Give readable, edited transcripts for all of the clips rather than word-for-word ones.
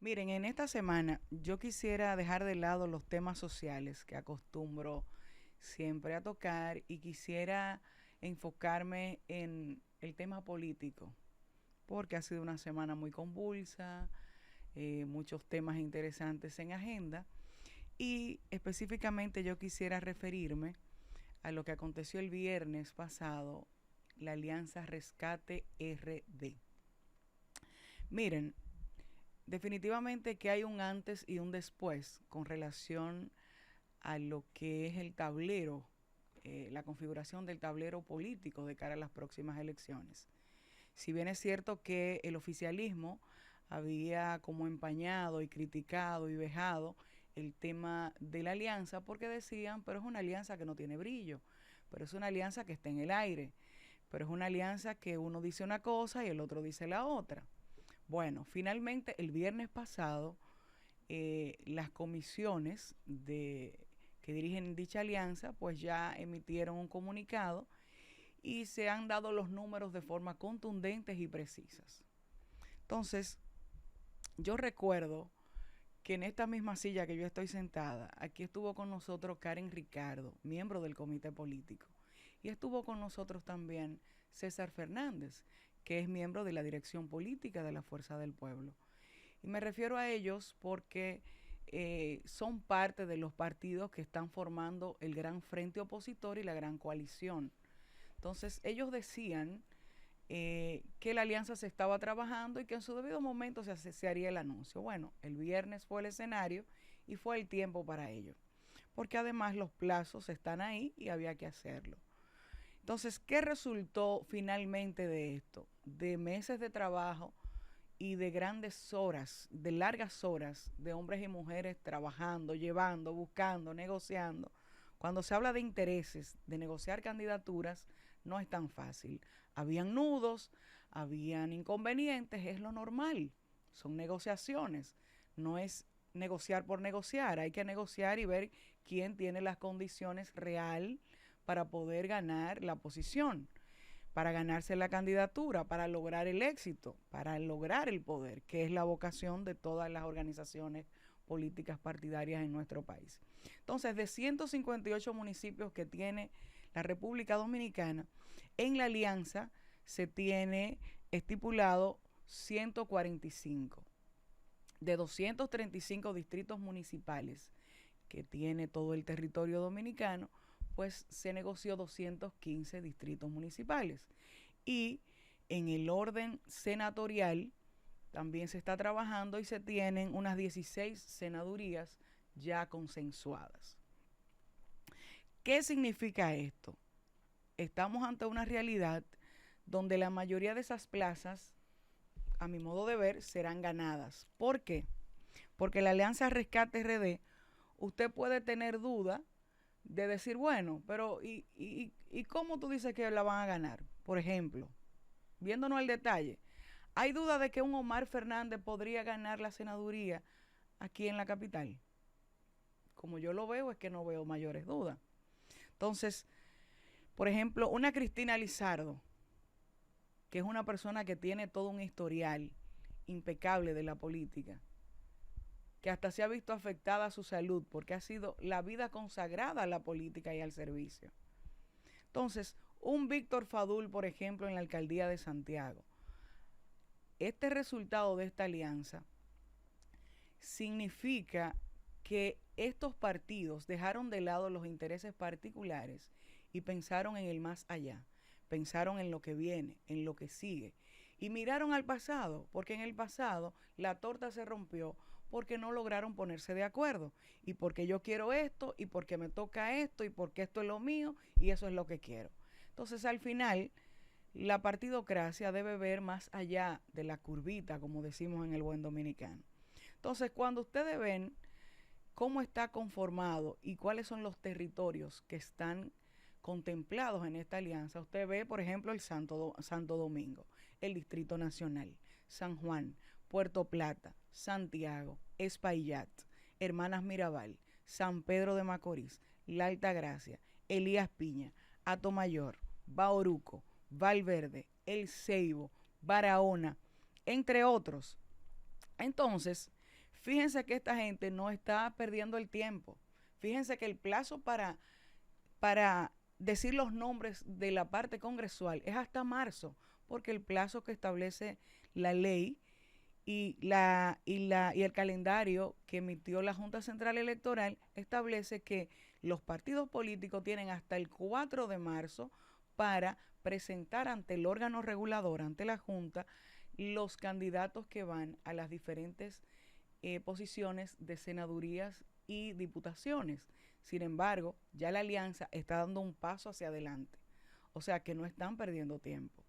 Miren, en esta semana yo quisiera dejar de lado los temas sociales que acostumbro siempre a tocar y quisiera enfocarme en el tema político, porque ha sido una semana muy convulsa, muchos temas interesantes en agenda y específicamente yo quisiera referirme a lo que aconteció el viernes pasado, la Alianza Rescate RD. Miren, definitivamente que hay un antes y un después con relación a lo que es el tablero, la configuración del tablero político de cara a las próximas elecciones. Si bien es cierto que el oficialismo había como empañado y criticado y vejado el tema de la alianza porque decían, pero es una alianza que no tiene brillo, pero es una alianza que está en el aire, pero es una alianza que uno dice una cosa y el otro dice la otra. Bueno, finalmente el viernes pasado las comisiones que dirigen dicha alianza pues ya emitieron un comunicado y se han dado los números de forma contundentes y precisas. Entonces, yo recuerdo que en esta misma silla que yo estoy sentada, aquí estuvo con nosotros Karen Ricardo, miembro del comité político, y estuvo con nosotros también César Fernández, que es miembro de la dirección política de la Fuerza del Pueblo. Y me refiero a ellos porque son parte de los partidos que están formando el gran frente opositor y la gran coalición. Entonces, ellos decían que la alianza se estaba trabajando y que en su debido momento se haría el anuncio. Bueno, el viernes fue el escenario y fue el tiempo para ello, porque además los plazos están ahí y había que hacerlo. Entonces, ¿qué resultó finalmente de esto? De meses de trabajo y de grandes horas, de largas horas de hombres y mujeres trabajando, llevando, buscando, negociando. Cuando se habla de intereses, de negociar candidaturas, no es tan fácil. Habían nudos, habían inconvenientes, es lo normal. Son negociaciones, no es negociar por negociar, hay que negociar y ver quién tiene las condiciones real para poder ganar la posición, para ganarse la candidatura, para lograr el éxito, para lograr el poder, que es la vocación de todas las organizaciones políticas partidarias en nuestro país. Entonces, de 158 municipios que tiene la República Dominicana, en la alianza se tiene estipulado 145 de 235 distritos municipales que tiene todo el territorio dominicano, pues se negoció 215 distritos municipales. Y en el orden senatorial también se está trabajando y se tienen unas 16 senadurías ya consensuadas. ¿Qué significa esto? Estamos ante una realidad donde la mayoría de esas plazas, a mi modo de ver, serán ganadas. ¿Por qué? Porque la Alianza Rescate RD, usted puede tener duda de decir, bueno, pero ¿y cómo tú dices que la van a ganar? Por ejemplo, viéndonos el detalle, ¿hay duda de que un Omar Fernández podría ganar la senaduría aquí en la capital? Como yo lo veo, es que no veo mayores dudas. Entonces, por ejemplo, una Cristina Lizardo, que es una persona que tiene todo un historial impecable de la política, que hasta se ha visto afectada su salud porque ha sido la vida consagrada a la política y al servicio. Entonces, un Víctor Fadul, por ejemplo, en la alcaldía de Santiago, este resultado de esta alianza significa que estos partidos dejaron de lado los intereses particulares y pensaron en el más allá, pensaron en lo que viene, en lo que sigue y miraron al pasado, porque en el pasado la torta se rompió porque no lograron ponerse de acuerdo y porque yo quiero esto y porque me toca esto y porque esto es lo mío y eso es lo que quiero. Entonces al final la partidocracia debe ver más allá de la curvita, como decimos en el buen dominicano. Entonces cuando ustedes ven cómo está conformado y cuáles son los territorios que están contemplados en esta alianza, usted ve, por ejemplo, el Santo Domingo, el Distrito Nacional, San Juan, Puerto Plata, Santiago, Espaillat, Hermanas Mirabal, San Pedro de Macorís, La Altagracia, Elías Piña, Atomayor, Bauruco, Valverde, El Ceibo, Barahona, entre otros. Entonces, Fíjense que esta gente no está perdiendo el tiempo. Fíjense que el plazo para decir los nombres de la parte congresual es hasta marzo, porque el plazo que establece la ley y el calendario que emitió la Junta Central Electoral establece que los partidos políticos tienen hasta el 4 de marzo para presentar ante el órgano regulador, ante la Junta, los candidatos que van a las diferentes posiciones de senadurías y diputaciones. Sin embargo, ya la alianza está dando un paso hacia adelante. O sea que no están perdiendo tiempo.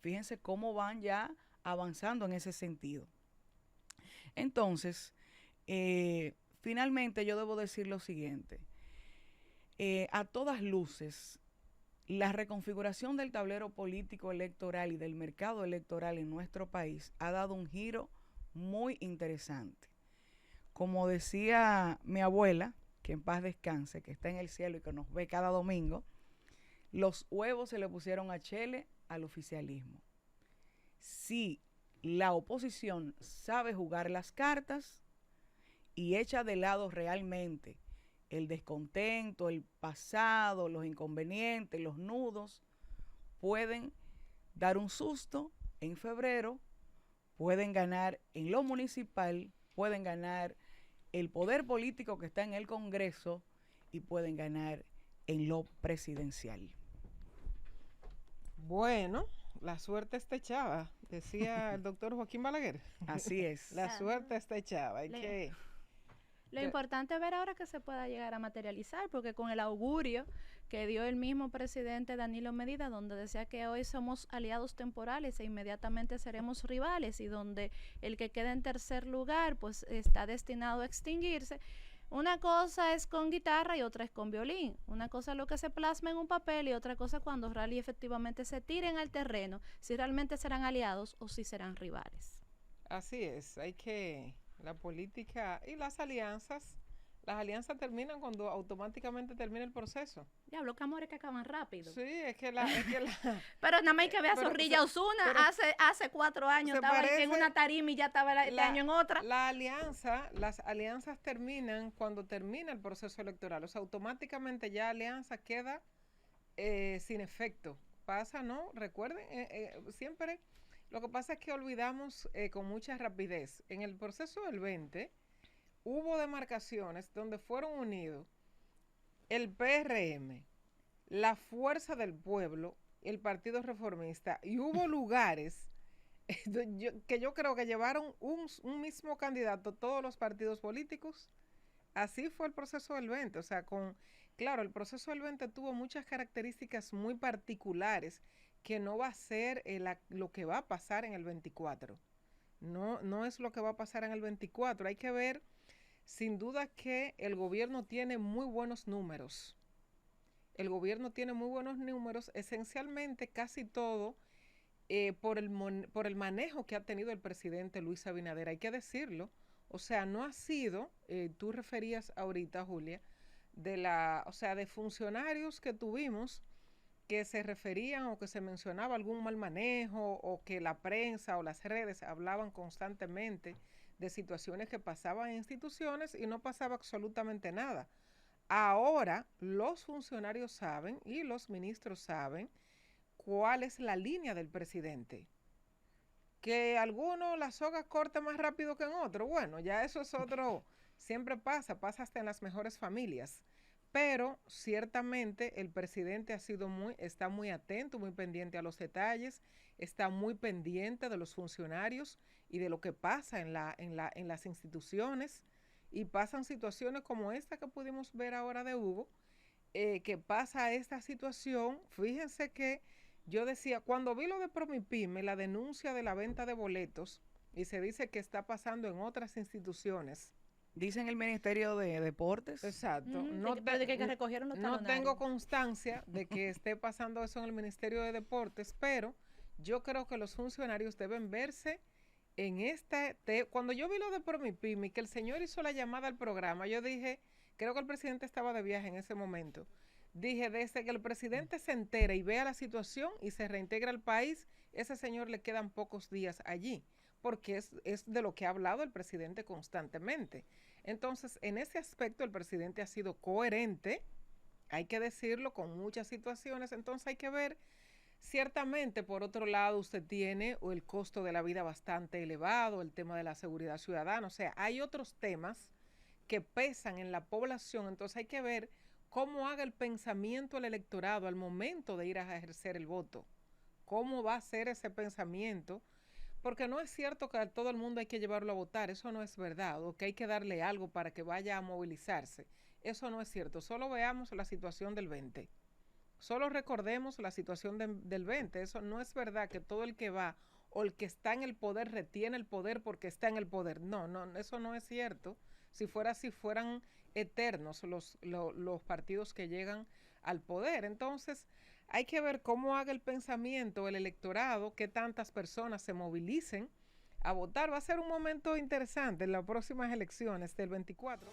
Fíjense cómo van ya avanzando en ese sentido. Entonces, finalmente yo debo decir lo siguiente. A todas luces, la reconfiguración del tablero político electoral y del mercado electoral en nuestro país ha dado un giro muy interesante. Como decía mi abuela, que en paz descanse, que está en el cielo y que nos ve cada domingo, los huevos se le pusieron a Chele al oficialismo. Si la oposición sabe jugar las cartas y echa de lado realmente el descontento, el pasado, los inconvenientes, los nudos, pueden dar un susto en febrero, pueden ganar en lo municipal, pueden ganar el poder político que está en el Congreso y pueden ganar en lo presidencial. Bueno, la suerte está echada, decía el doctor Joaquín Balaguer. Así es. La suerte está echada. Lo importante es ver ahora que se pueda llegar a materializar, porque con el augurio que dio el mismo presidente Danilo Medina, donde decía que hoy somos aliados temporales e inmediatamente seremos rivales, y donde el que queda en tercer lugar pues está destinado a extinguirse. Una cosa es con guitarra y otra es con violín. Una cosa es lo que se plasma en un papel y otra cosa cuando realmente efectivamente se tiren al terreno, si realmente serán aliados o si serán rivales. Así es, la política y las alianzas terminan cuando automáticamente termina el proceso. Diablo, que amores que acaban rápido. Sí, es que Pero nada más hay que ver a Zorrilla Osuna, hace 4 años estaba en una tarima y ya estaba este año en otra. Las alianzas terminan cuando termina el proceso electoral, o sea, automáticamente ya alianza queda sin efecto. Pasa, ¿no? Recuerden, siempre lo que pasa es que olvidamos con mucha rapidez. En el proceso del 20 hubo demarcaciones donde fueron unidos el PRM, la Fuerza del Pueblo, el Partido Reformista, y hubo lugares que yo creo que llevaron un mismo candidato todos los partidos políticos. Así fue el proceso del 20, o sea, claro, el proceso del 20 tuvo muchas características muy particulares que no va a ser lo que va a pasar en el 24. No es lo que va a pasar en el 24. Hay que ver, sin duda, que el gobierno tiene muy buenos números. El gobierno tiene muy buenos números, esencialmente casi todo por el manejo que ha tenido el presidente Luis Abinader. Hay que decirlo. O sea, no ha sido, tú referías ahorita, Julia, de funcionarios que tuvimos que se referían o que se mencionaba algún mal manejo o que la prensa o las redes hablaban constantemente de situaciones que pasaban en instituciones y no pasaba absolutamente nada. Ahora los funcionarios saben y los ministros saben cuál es la línea del presidente. Que algunos la soga corta más rápido que en otro, bueno, ya eso es otro, siempre pasa hasta en las mejores familias. Pero ciertamente el presidente está muy atento, muy pendiente a los detalles, está muy pendiente de los funcionarios y de lo que pasa en las instituciones, y pasan situaciones como esta que pudimos ver ahora de Hugo, que pasa esta situación. Fíjense que yo decía, cuando vi lo de Promipyme, la denuncia de la venta de boletos, y se dice que está pasando en otras instituciones. Dicen el Ministerio de Deportes. Exacto. No tengo constancia de que esté pasando eso en el Ministerio de Deportes, pero yo creo que los funcionarios deben verse en cuando yo vi lo de Promipyme, que el señor hizo la llamada al programa, yo dije, creo que el presidente estaba de viaje en ese momento, Dije, desde que el presidente se entera y vea la situación y se reintegra al país, ese señor le quedan pocos días allí, porque es de lo que ha hablado el presidente constantemente. Entonces, en ese aspecto, el presidente ha sido coherente, hay que decirlo, con muchas situaciones. Entonces, hay que ver, ciertamente, por otro lado, usted tiene el costo de la vida bastante elevado, el tema de la seguridad ciudadana, o sea, hay otros temas que pesan en la población. Entonces, hay que ver cómo haga el pensamiento el electorado al momento de ir a ejercer el voto. ¿Cómo va a ser ese pensamiento? Porque no es cierto que a todo el mundo hay que llevarlo a votar, eso no es verdad, o que hay que darle algo para que vaya a movilizarse. Eso no es cierto. Solo veamos la situación del 20. Solo recordemos la situación del 20. Eso no es verdad que todo el que va o el que está en el poder retiene el poder porque está en el poder. No, no, eso no es cierto. Si fuera así, fueran eternos los partidos que llegan al poder. Entonces, hay que ver cómo haga el pensamiento el electorado, qué tantas personas se movilicen a votar. Va a ser un momento interesante en las próximas elecciones del 24.